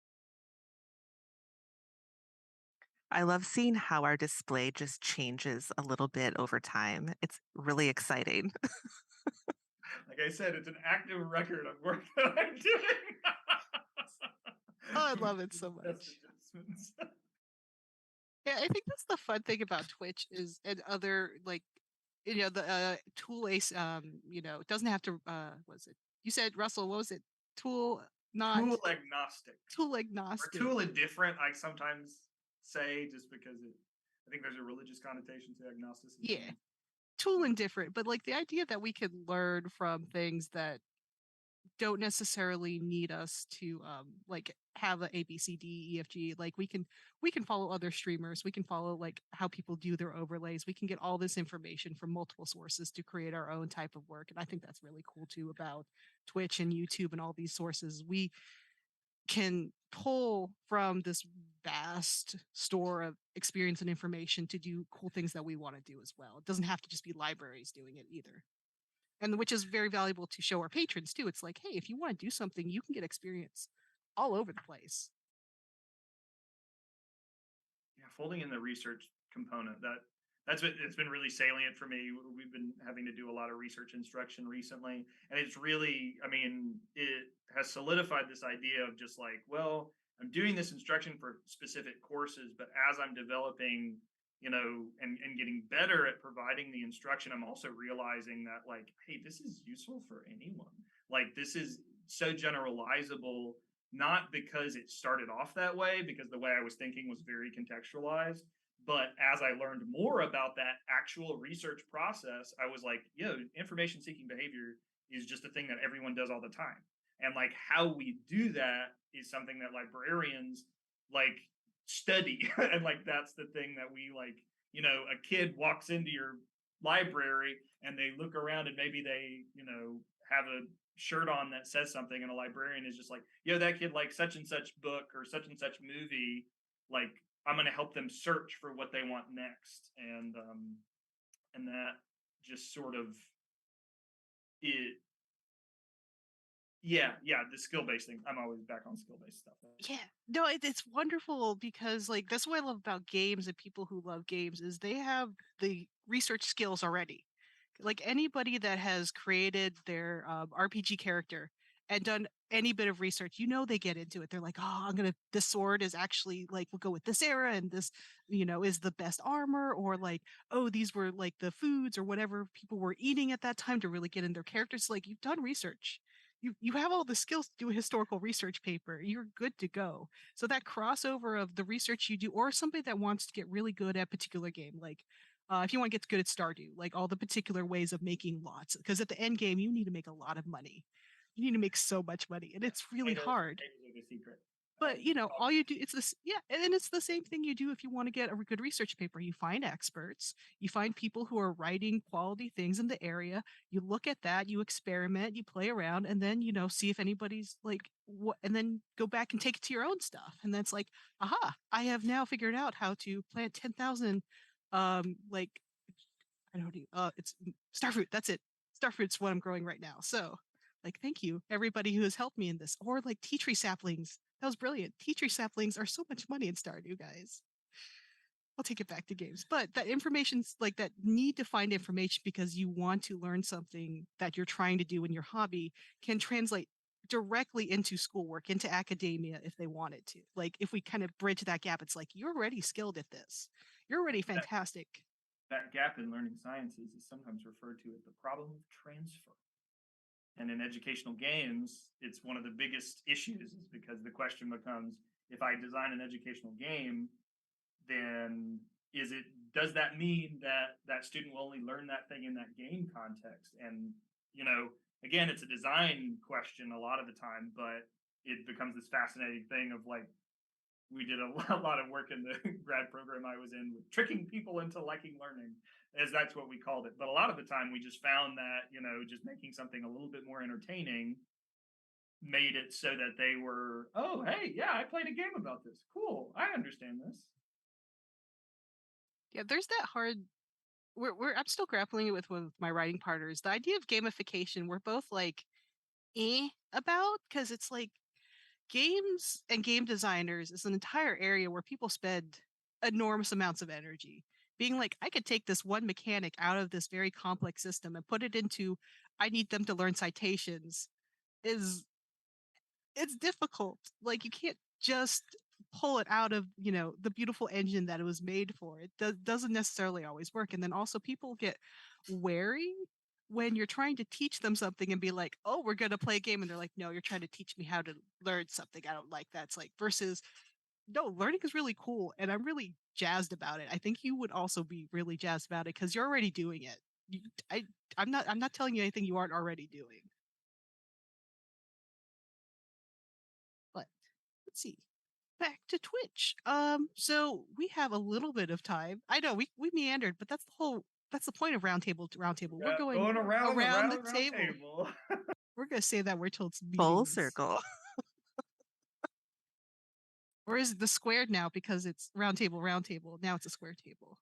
Speaker 3: I love seeing how our display just changes a little bit over time. It's really exciting.
Speaker 2: Like I said, it's an active record of work that I'm doing.
Speaker 1: Oh, I love it so
Speaker 2: Test
Speaker 1: much.
Speaker 2: adjustments.
Speaker 1: Yeah, I think that's the fun thing about Twitch is, and other like, the tool ace, it doesn't have to what is it? You said, Russell, what was it? Tool not
Speaker 2: Tool agnostic
Speaker 1: tool
Speaker 2: or
Speaker 1: agnostic.
Speaker 2: tool indifferent. I sometimes say just because I think there's a religious connotation to agnosticism.
Speaker 1: Yeah. Tool indifferent, but like the idea that we can learn from things that don't necessarily need us to like have a ABCDEFG. Like we can follow other streamers, we can follow like how people do their overlays, we can get all this information from multiple sources to create our own type of work. And I think that's really cool too about Twitch and YouTube and all these sources. We can pull from this vast store of experience and information to do cool things that we want to do as well. It doesn't have to just be libraries doing it either, and which is very valuable to show our patrons too. It's like, hey, if you want to do something, you can get experience all over the place.
Speaker 2: Yeah, folding in the research component, it's been really salient for me. We've been having to do a lot of research instruction recently, and it's really, I mean, it has solidified this idea of just like, well, I'm doing this instruction for specific courses, but as I'm developing, and getting better at providing the instruction, I'm also realizing that like, hey, this is useful for anyone. Like this is so generalizable, not because it started off that way, because the way I was thinking was very contextualized. But as I learned more about that actual research process, I was like, information seeking behavior is just a thing that everyone does all the time. And like how we do that is something that librarians like study. And like that's the thing that we like, a kid walks into your library and they look around and maybe they, have a shirt on that says something, and a librarian is just like, that kid likes such and such book or such and such movie. Like, I'm going to help them search for what they want next. And that just sort of it. Yeah, the skill based thing. I'm always back on skill based stuff.
Speaker 1: Yeah, no, it's wonderful because like that's what I love about games and people who love games is they have the research skills already. Like anybody that has created their RPG character and done any bit of research, they get into it. They're like, oh, this sword is actually like, we'll go with this era and this, is the best armor, or like, oh, these were like the foods or whatever people were eating at that time to really get in their characters. Like, you've done research. You have all the skills to do a historical research paper. You're good to go. So that crossover of the research you do, or somebody that wants to get really good at a particular game, like if you want to get good at Stardew, like all the particular ways of making lots, because at the end game you need to make a lot of money. You need to make so much money, and it's really hard.
Speaker 2: Potatoes are the secret.
Speaker 1: But all you do, it's this, yeah, and then it's the same thing you do if you want to get a good research paper. You find experts, you find people who are writing quality things in the area. You look at that, you experiment, you play around, and then see if anybody's like what, and then go back and take it to your own stuff. And that's like, aha, I have now figured out how to plant 10,000, like I don't know, it's starfruit. That's it. Starfruit's what I'm growing right now. So, like, thank you everybody who has helped me in this. Or like tea tree saplings. That was brilliant. Tea tree saplings are so much money in Stardew, guys. I'll take it back to games. But that information's like that need to find information because you want to learn something that you're trying to do in your hobby can translate directly into schoolwork, into academia if they wanted to. Like if we kind of bridge that gap, it's like you're already skilled at this. You're already fantastic.
Speaker 2: That gap in learning sciences is sometimes referred to as the problem of transfer. And in educational games, it's one of the biggest issues, is because the question becomes, if I design an educational game, then does that mean that that student will only learn that thing in that game context? And again, it's a design question a lot of the time, but it becomes this fascinating thing of like, we did a lot of work in the grad program I was in with tricking people into liking learning, as that's what we called it. But a lot of the time we just found that, just making something a little bit more entertaining made it so that they were, oh, hey, yeah, I played a game about this. Cool. I understand this.
Speaker 1: Yeah, there's that hard. I'm still grappling with my writing partners. The idea of gamification, we're both like, about, because it's like games and game designers is an entire area where people spend enormous amounts of energy. Being like, I could take this one mechanic out of this very complex system and put it into, I need them to learn citations, is it's difficult. Like you can't just pull it out of the beautiful engine that it was made for. It doesn't necessarily always work. And then also people get wary when you're trying to teach them something and be like, oh, we're going to play a game, and they're like, no, you're trying to teach me how to learn something. I don't like that. It's like, versus, no, learning is really cool and I'm really jazzed about it. I think you would also be really jazzed about it because you're already doing it. you, I, I'm not telling you anything you aren't already doing. But let's see. Back to Twitch. So we have a little bit of time. I know we meandered, but that's the point of roundtable to roundtable. We're going around the table. We're gonna say that we're till it's
Speaker 3: Full
Speaker 1: meaningless.
Speaker 3: circle.
Speaker 1: Or is it the squared now because it's roundtable? Now it's a square table.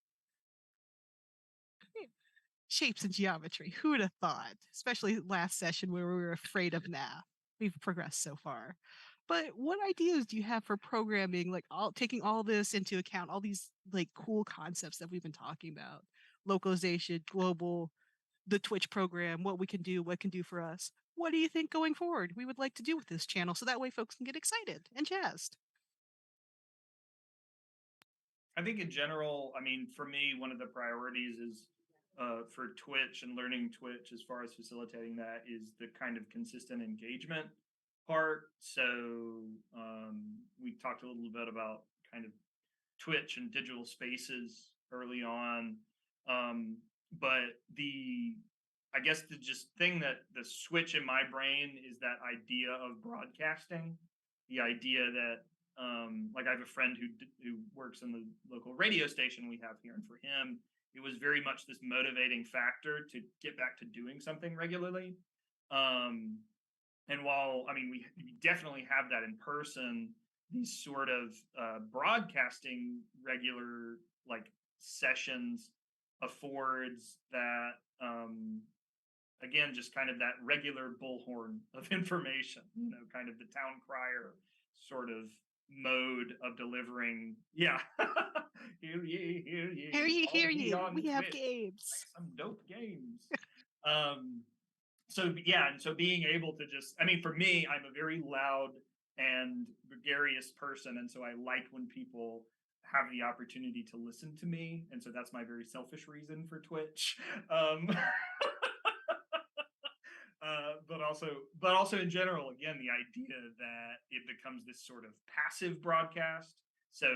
Speaker 1: Shapes and geometry. Who would have thought? Especially last session where we were afraid of math. We've progressed so far. But what ideas do you have for programming, like taking all this into account, all these like cool concepts that we've been talking about? Localization, global, the Twitch program, what we can do, what can do for us. What do you think going forward we would like to do with this channel so that way folks can get excited and jazzed?
Speaker 2: I think in general, I mean, for me, one of the priorities is for Twitch and learning Twitch, as far as facilitating that, is the kind of consistent engagement part. So we talked a little bit about kind of Twitch and digital spaces early on. But I guess the just thing that the switch in my brain is that idea of broadcasting, the idea that like I have a friend who works in the local radio station we have here, and for him, it was very much this motivating factor to get back to doing something regularly. And while I mean we definitely have that in person, these sort of broadcasting regular like sessions affords that again just kind of that regular bullhorn of information, kind of the town crier sort of mode of delivering. Yeah. Hear ye, hear ye.
Speaker 1: Hear ye,
Speaker 2: All
Speaker 1: hear
Speaker 2: ye
Speaker 1: ye.
Speaker 2: on
Speaker 1: We have
Speaker 2: Twitch.
Speaker 1: games.
Speaker 2: Play some dope games. um so yeah, and so being able to just, I mean, for me, I'm a very loud and gregarious person, and so I like when people have the opportunity to listen to me, and so that's my very selfish reason for Twitch. Um, but also in general, again, the idea that it becomes this sort of passive broadcast. So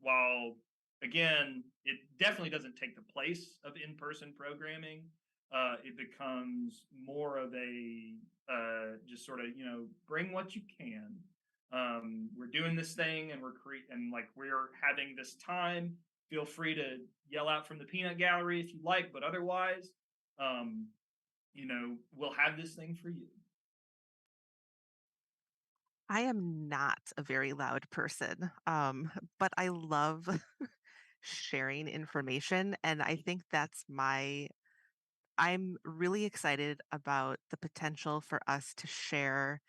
Speaker 2: while again, it definitely doesn't take the place of in-person programming, it becomes more of a just sort of, bring what you can. We're doing this thing, and we're having this time. Feel free to yell out from the peanut gallery if you like, but otherwise, um, we'll have this thing for you.
Speaker 3: I am not a very loud person, but I love sharing information. And I think I'm really excited about the potential for us to share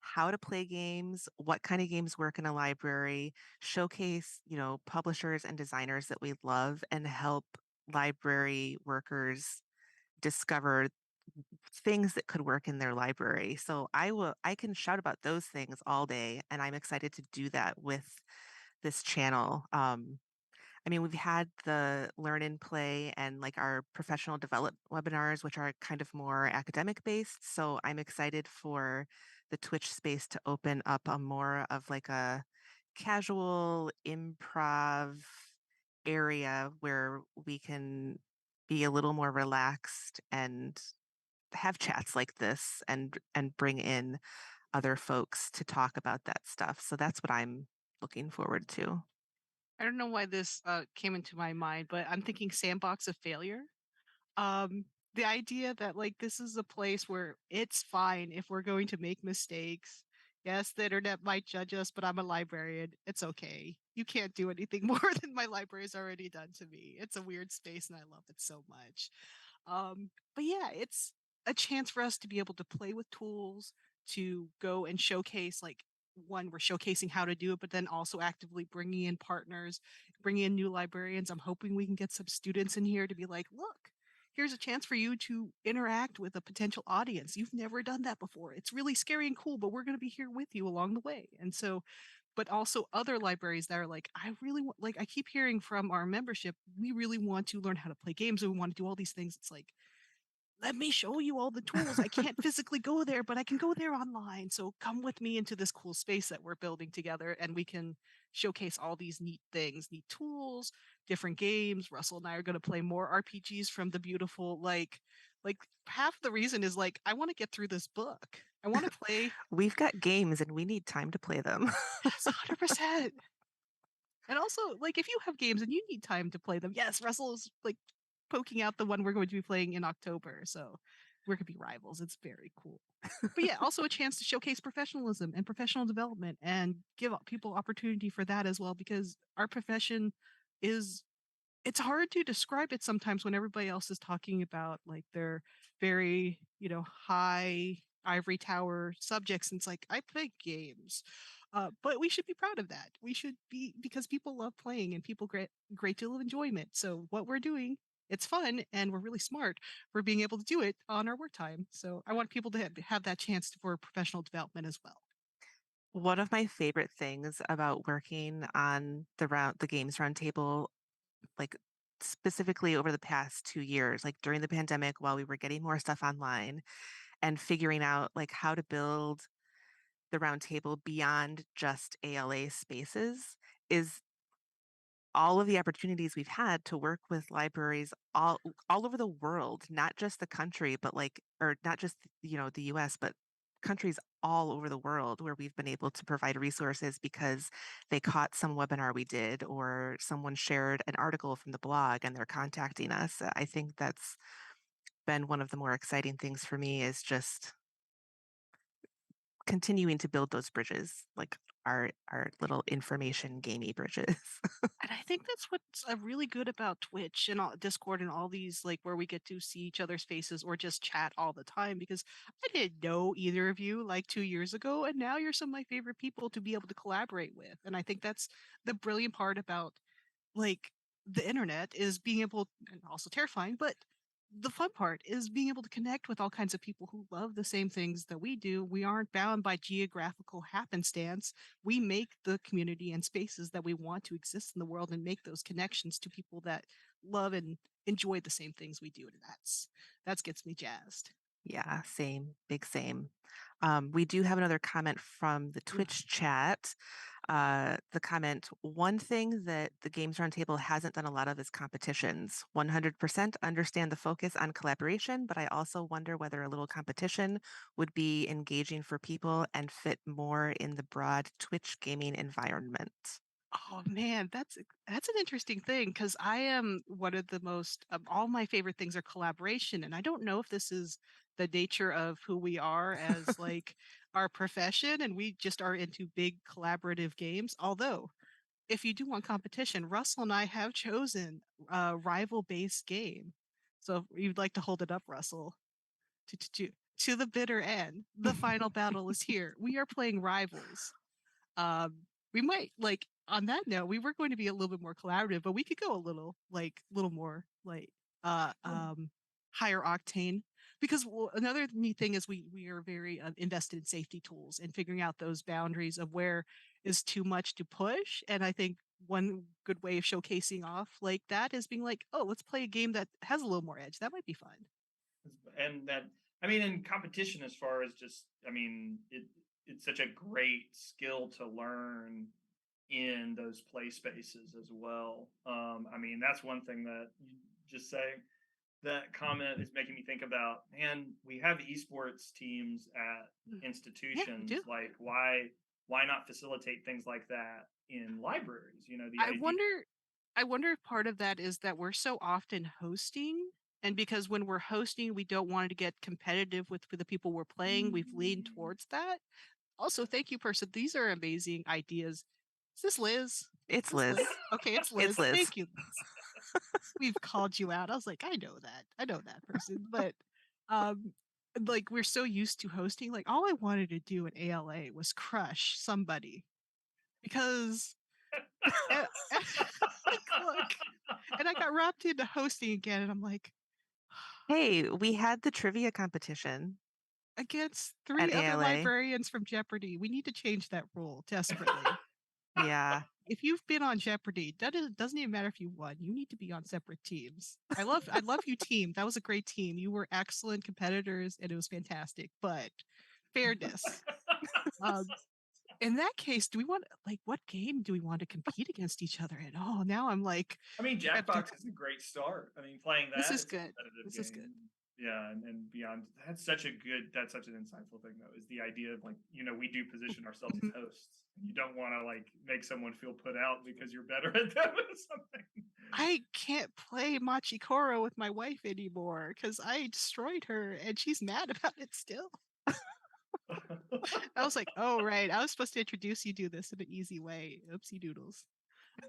Speaker 3: how to play games, what kind of games work in a library, showcase, publishers and designers that we love, and help library workers discover things that could work in their library. So I can shout about those things all day, and I'm excited to do that with this channel. I mean, we've had the learn and play and like our professional develop webinars, which are kind of more academic based. So I'm excited for the Twitch space to open up a more of like a casual improv area where we can be a little more relaxed and have chats like this and bring in other folks to talk about that stuff. So that's what I'm looking forward to.
Speaker 1: I don't know why this came into my mind, but I'm thinking sandbox of failure. Um, the idea that like this is a place where it's fine if we're going to make mistakes. Yes, the internet might judge us, but I'm a librarian. It's okay. You can't do anything more than my library's already done to me. It's a weird space and I love it so much. But yeah, it's a chance for us to be able to play with tools, to go and showcase like one, we're showcasing how to do it, but then also actively bringing in partners, bringing in new librarians. I'm hoping we can get some students in here to be like, look, here's a chance for you to interact with a potential audience. You've never done that before. It's really scary and cool, but we're going to be here with you along the way. And so, but also other libraries that are like, I really want, like, I keep hearing from our membership, we really want to learn how to play games and we want to do all these things. It's like, let me show you all the tools. I can't physically go there, but I can go there online. So come with me into this cool space that we're building together and we can showcase all these neat things, neat tools, different games. Russell and I are going to play more RPGs from the beautiful like half the reason is like I want to get through this book. I want to play.
Speaker 3: We've got games and we need time to play them.
Speaker 1: Yes, 100%. And also, like, if you have games and you need time to play them, yes, Russell is like poking out the one we're going to be playing in October. So we're going to be rivals. It's very cool. But yeah, also a chance to showcase professionalism and professional development and give people opportunity for that as well, because our profession is it's hard to describe it sometimes when everybody else is talking about like their very, high ivory tower subjects. And it's like, I play games. But we should be proud of that. We should be because people love playing and people great deal of enjoyment. So what we're doing, it's fun and we're really smart for being able to do it on our work time. So I want people to have that chance for professional development as well.
Speaker 3: One of my favorite things about working on the games roundtable, like specifically over the past 2 years, like during the pandemic, while we were getting more stuff online and figuring out like how to build the roundtable beyond just ALA spaces, is all of the opportunities we've had to work with libraries all over the world, not just the country, but like or not just the US, but countries all over the world where we've been able to provide resources because they caught some webinar we did or someone shared an article from the blog and they're contacting us. I think that's been one of the more exciting things for me is just continuing to build those bridges, like our little information gamey bridges.
Speaker 1: And I think that's what's really good about Twitch and all, Discord and all these like where we get to see each other's faces or just chat all the time because I didn't know either of you like 2 years ago, and now you're some of my favorite people to be able to collaborate with. And I think that's the brilliant part about like the internet is being able, and also terrifying, but the fun part is being able to connect with all kinds of people who love the same things that we do. We aren't bound by geographical happenstance. We make the community and spaces that we want to exist in the world and make those connections to people that love and enjoy the same things we do. And that's gets me jazzed.
Speaker 3: Yeah, same, big same. We do have another comment from the
Speaker 1: Mm.
Speaker 3: Twitch chat. The comment, one thing that the Games Roundtable hasn't done a lot of is competitions. 100% understand the focus on collaboration, but I also wonder whether a little competition would be engaging for people and fit more in the broad Twitch gaming environment.
Speaker 1: Oh man, that's an interesting thing because I am one of the most all my favorite things are collaboration, and I don't know if this is the nature of who we are as like our profession, and we just are into big collaborative games. Although, if you do want competition, Russell and I have chosen a rival-based game. So if you'd like to hold it up, Russell, to the bitter end, the final battle is here. We are playing Rivals. um we might like on that note, we were going to be a little bit more collaborative, but we could go a little more like uh
Speaker 2: Oh,
Speaker 1: um higher octane, because another neat thing is we are very invested in safety tools and figuring out those boundaries of where is too much to push. And I think one good way of showcasing off like that is being like, oh, let's play a game that has a little more edge. That might be fun.
Speaker 2: and that, I mean, in competition, as far as just, I mean, it's such a great skill to learn in those play spaces as well. I mean, that's one thing that you just saying that comment is making me think about, man, we have esports teams at
Speaker 1: Mm. Yeah, we
Speaker 2: institutions.
Speaker 1: do.
Speaker 2: Like, why not facilitate things like that in libraries? You know, the
Speaker 1: I
Speaker 2: idea.
Speaker 1: wonder I wonder if part of that is that we're so often hosting, and because when we're hosting, we don't want to get competitive with the people we're playing, we've leaned towards that. Also, thank you, person. These are amazing ideas. Is this Liz?
Speaker 3: It's
Speaker 1: Is this
Speaker 3: Liz.
Speaker 1: Liz? Okay, it's
Speaker 3: It's
Speaker 1: Liz.
Speaker 3: Liz.
Speaker 1: Thank you, Liz. We've called you out. I was like, I know that. I know that person. But um like we're so used to hosting, like all I wanted to do at ALA was crush somebody because like look, and I got wrapped into hosting again, and I'm like,
Speaker 3: Hey, we had the trivia competition
Speaker 1: against
Speaker 3: at
Speaker 1: three other
Speaker 3: ALA.
Speaker 1: librarians from Jeopardy. We need to change that rule desperately.
Speaker 3: Yeah.
Speaker 1: If you've been on Jeopardy, doesn't even matter if you won. You need to be on separate teams. I love you team. That was a great team. You were excellent competitors and it was fantastic. But fairness. Um, in that case, do we want like what game do we want to compete against each other in? Oh, now I'm like,
Speaker 2: I mean,
Speaker 1: I have to,
Speaker 2: Jackbox is a great start. I mean, playing
Speaker 1: this
Speaker 2: that,
Speaker 1: is
Speaker 2: it's a
Speaker 1: good.
Speaker 2: competitive
Speaker 1: This is good.
Speaker 2: game. Yeah, and beyond, that's such an insightful thing though, is the idea of like, you know, we do position ourselves as
Speaker 1: Mhm.
Speaker 2: hosts. You don't want to like make someone feel put out because you're better at them or something.
Speaker 1: I can't play Machikoro with my wife anymore because I destroyed her and she's mad about it still. I was like, oh right, I was supposed to introduce you to this in an easy way. Oopsie doodles.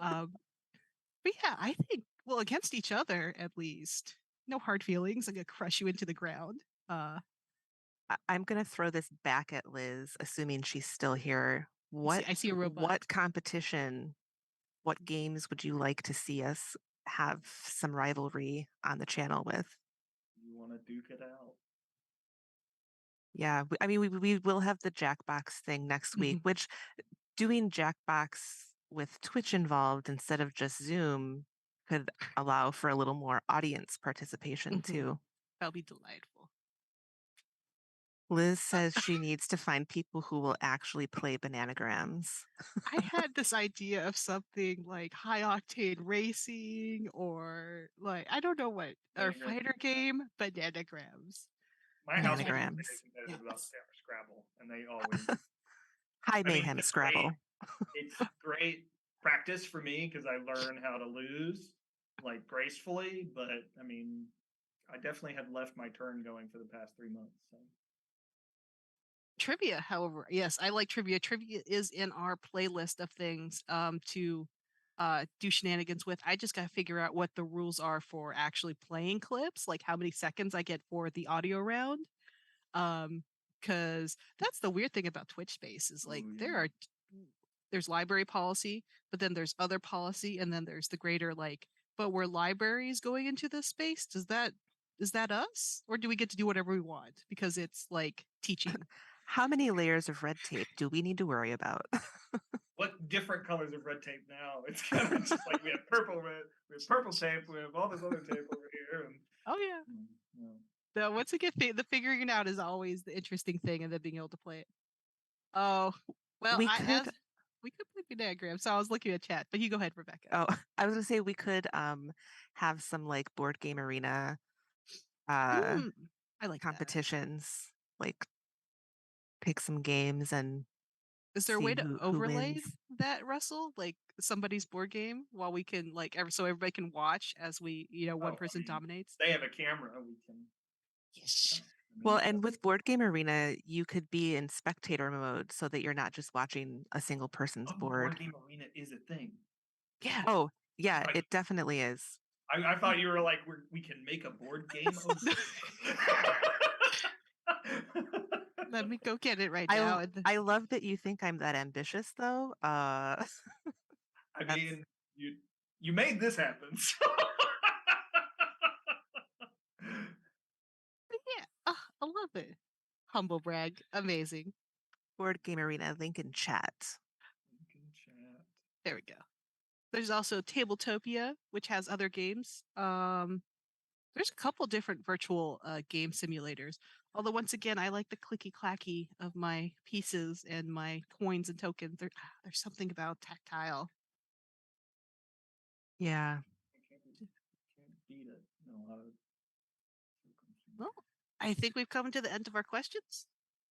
Speaker 1: Um, but yeah, I think well against each other at least. No hard feelings. I'm gonna crush you into the ground. Uh,
Speaker 3: I'm going to throw this back at Liz, assuming she's still here.
Speaker 1: I see a robot.
Speaker 3: What competition, what games would you like to see us have some rivalry on the channel with?
Speaker 2: You want to duke it out.
Speaker 3: Yeah, I mean, we will have the Jackbox thing next week,
Speaker 1: Mhm,
Speaker 3: which doing Jackbox with Twitch involved instead of just Zoom could allow for a little more audience participation
Speaker 1: mhm.
Speaker 3: too.
Speaker 1: That'll be delightful.
Speaker 3: Liz says she needs to find people who will actually play bananagrams.
Speaker 1: I had this idea of something like high octane racing or like I don't know what or
Speaker 2: Bananagrams would
Speaker 1: fighter
Speaker 2: be fun.
Speaker 1: game bananagrams.
Speaker 2: My household is very
Speaker 3: Bananagrams.
Speaker 2: competitive about
Speaker 1: Yes.
Speaker 2: Scrabble, and they always.
Speaker 3: High
Speaker 2: I mean,
Speaker 3: Mayhem Scrabble.
Speaker 2: it's great practice for me because I learn how to lose like gracefully. But I mean, I definitely have left my turn going for the past 3 months. So.
Speaker 1: Trivia, however, yes, I like trivia. Trivia is in our playlist of things to do shenanigans with. I just got to figure out what the rules are for actually playing clips, like how many seconds I get for the audio round. Um, because that's the weird thing about Twitch Space is like
Speaker 2: Ooh,
Speaker 1: there's library policy, but then there's other policy, and then there's the greater like, but were libraries going into this space? Does that Is that us? Or do we get to do whatever we want because it's like teaching?
Speaker 3: How many layers of red tape do we need to worry about?
Speaker 2: What different colors of red tape now? It's kind of just like we have purple red, we have purple tape, we have all this other tape over here, and
Speaker 1: Oh yeah.
Speaker 2: you know.
Speaker 1: The once again, the figuring it out is always the interesting thing, and then being able to play it. Oh well,
Speaker 3: We
Speaker 1: I
Speaker 3: could
Speaker 1: as we could play Panagram, so I was looking at chat, but you go ahead, Rebecca.
Speaker 3: Oh, I was gonna say we could have some like board game arena uh
Speaker 1: Mm, I like that.
Speaker 3: competitions, like pick some games and
Speaker 1: Is there a
Speaker 3: see
Speaker 1: way to
Speaker 3: who
Speaker 1: overlay
Speaker 3: wins.
Speaker 1: that, Russell? Like somebody's board game while we can like so everybody can watch as we one
Speaker 2: Oh, I
Speaker 1: person
Speaker 2: mean,
Speaker 1: dominates.
Speaker 2: they have a camera. We can.
Speaker 1: Yes.
Speaker 2: I
Speaker 3: Well,
Speaker 2: mean,
Speaker 3: and with board game arena, you could be in spectator mode so that you're not just watching a single person's
Speaker 2: oh,
Speaker 3: board.
Speaker 2: board game arena is a thing.
Speaker 1: Yeah.
Speaker 3: Oh, yeah,
Speaker 2: Like,
Speaker 3: it definitely is.
Speaker 2: I thought you were like we can make a board game of.
Speaker 1: Let me go get it right
Speaker 3: I
Speaker 1: now.
Speaker 3: l- I love that you think I'm that ambitious though.
Speaker 2: I
Speaker 3: That's
Speaker 2: mean, you made this happen. So.
Speaker 1: Yeah. I love it. Humble brag. Amazing.
Speaker 3: board game arena link in chat.
Speaker 2: Chat.
Speaker 1: There we go. There's also Tabletopia, which has other games. There's a couple different virtual game simulators. Although once again, I like the clicky clacky of my pieces and my coins and tokens. There's something about tactile.
Speaker 3: Yeah.
Speaker 2: Can't beat it. In a lot of
Speaker 1: Well, I think we've come to the end of our questions.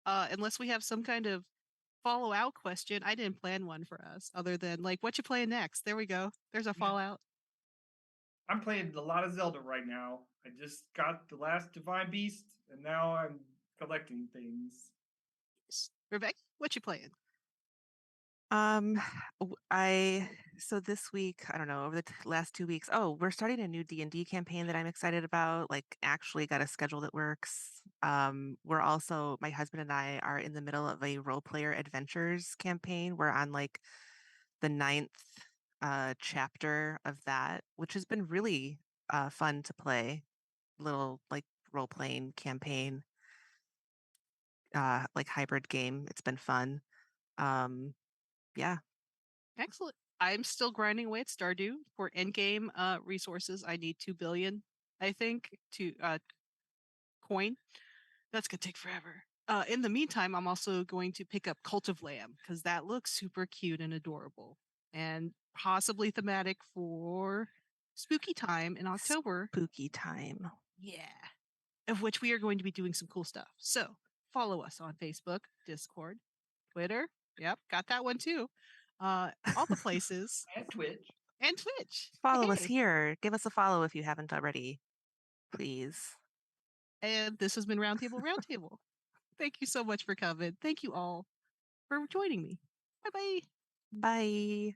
Speaker 1: Unless we have some kind of follow out question, I didn't plan one for us other than like, what you playing next? There we go. There's a
Speaker 2: Yeah.
Speaker 1: fallout.
Speaker 2: I'm playing a lot of Zelda right now. I just got the last Divine Beast, and now I'm collecting things.
Speaker 1: Rebecca, what you playing?
Speaker 3: Um, I so this week, I don't know, over the last 2 weeks. Oh, we're starting a new D&D campaign that I'm excited about. Like, actually got a schedule that works. We're also my husband and I are in the middle of a role player adventures campaign. We're on like the ninth chapter of that, which has been really fun to play. Little like role playing campaign, like hybrid game. It's been fun. Um, yeah.
Speaker 1: Excellent. I'm still grinding away at Stardew for endgame resources. I need 2 billion, I think, to coin. That's gonna take forever. In the meantime, I'm also going to pick up Cult of Lamb because that looks super cute and adorable, and possibly thematic for spooky time in October.
Speaker 3: Spooky time.
Speaker 1: Yeah, of which we are going to be doing some cool stuff. So follow us on Facebook, Discord, Twitter. Yep, got that one too. All the places
Speaker 2: And Twitch.
Speaker 1: and Twitch.
Speaker 3: Follow us
Speaker 1: Hey.
Speaker 3: here. Give us a follow if you haven't already, please.
Speaker 1: And this has been Roundtable. Thank you so much for coming. Thank you all for joining me. Bye bye.
Speaker 3: Bye.